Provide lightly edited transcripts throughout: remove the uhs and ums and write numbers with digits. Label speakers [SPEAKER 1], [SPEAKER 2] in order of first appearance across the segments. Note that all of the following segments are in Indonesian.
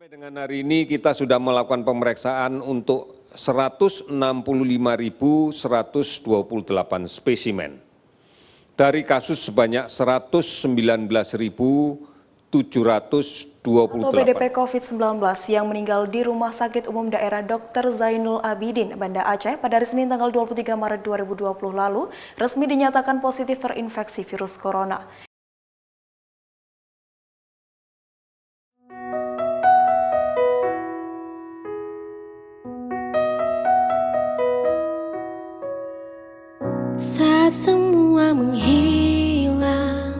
[SPEAKER 1] Sampai dengan hari ini kita sudah melakukan pemeriksaan untuk 165.128 spesimen dari kasus sebanyak 119.728.
[SPEAKER 2] Atau PDP COVID-19 yang meninggal di Rumah Sakit Umum Daerah Dr. Zainul Abidin, Banda Aceh pada hari Senin tanggal 23 Maret 2020 lalu resmi dinyatakan positif terinfeksi virus corona.
[SPEAKER 3] Saat semua menghilang,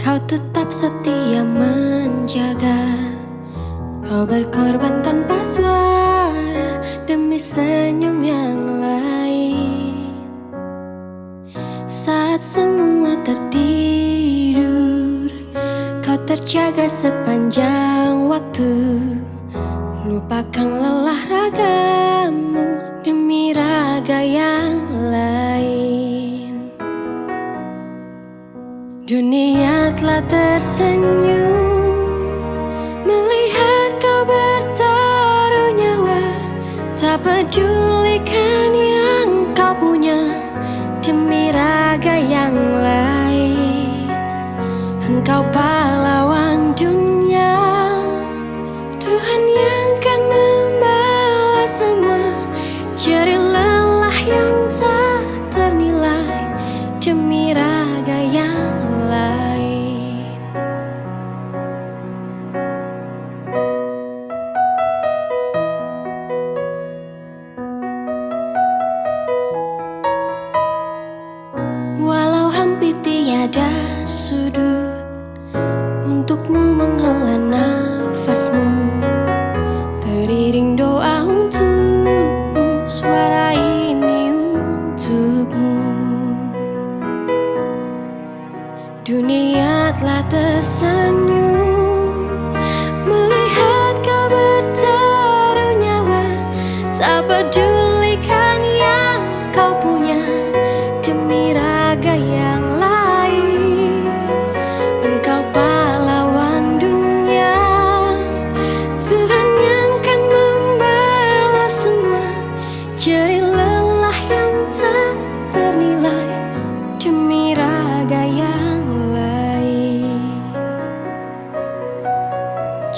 [SPEAKER 3] kau tetap setia menjaga. Kau berkorban tanpa suara demi senyum yang lain. Saat semua tertidur, kau terjaga sepanjang waktu. Lupakan lelah ragamu demi raga yang lain. Dunia telah tersenyum melihat kau bertaruh nyawa. Tak pedulikan yang kau punya demi raga yang lain. Engkau pahlawan dunia, Tuhan yang kan membalas semua jerih lelah yang tak ternilai demi raga yang lain. Walau hampir tiada sudut untukmu menghela nafasmu, teriring doa untukmu, suara ini untukmu. Dunia telah tersenyum melihat kau bertaruh nyawa. Tak pedulikan yang kau punya demi raga yang lain. Engkau pahlawan dunia, Tuhan yang kan membalas semua jerih lelah yang tak ternilai demi raga yang lain.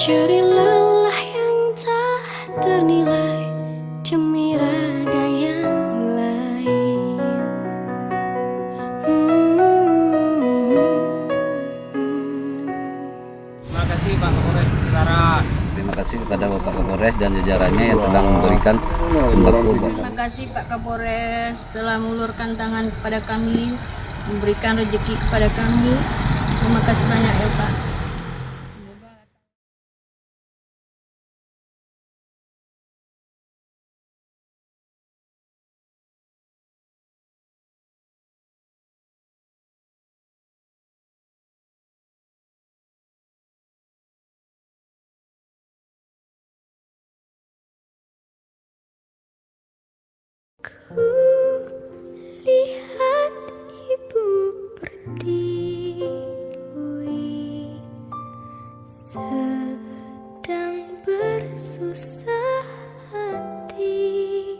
[SPEAKER 3] Jerih lelah yang tak ternilai demi raga yang lain.
[SPEAKER 4] Terima kasih Pak Kapolres Utara.
[SPEAKER 5] Terima kasih kepada Bapak Kapolres dan jajarannya yang telah memberikan sembako.
[SPEAKER 6] Terima kasih Pak Kapolres telah mengulurkan tangan kepada kami, memberikan rezeki kepada kami. Terima kasih banyak ya Pak.
[SPEAKER 3] Ku lihat ibu pertiwi sedang bersusah hati.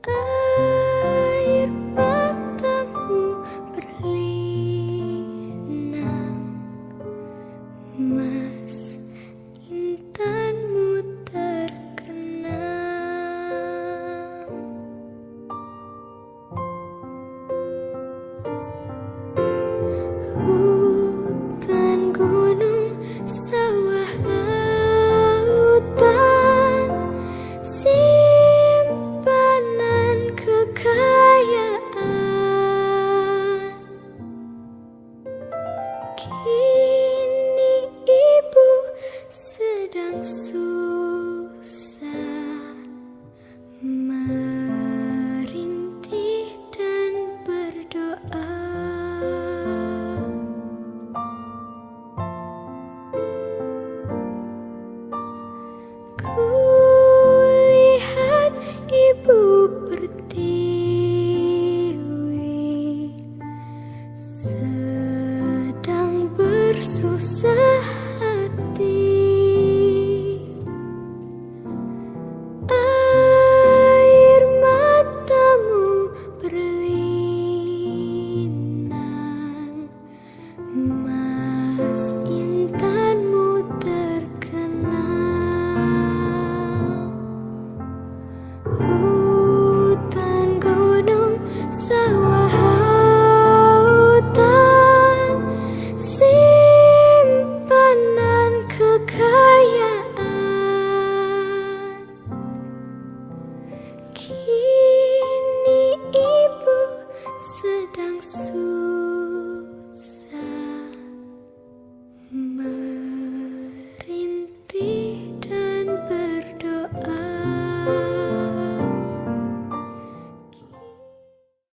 [SPEAKER 3] Air matamu berlinang, mas intanmu terkenang. Hutan, gunung, sawah, lautan, simpanan kekayaan. Kini ibu emas intanmu terkenal. Hutan, gunung, sawah, lautan, simpanan kekayaan. Kini ibu sedang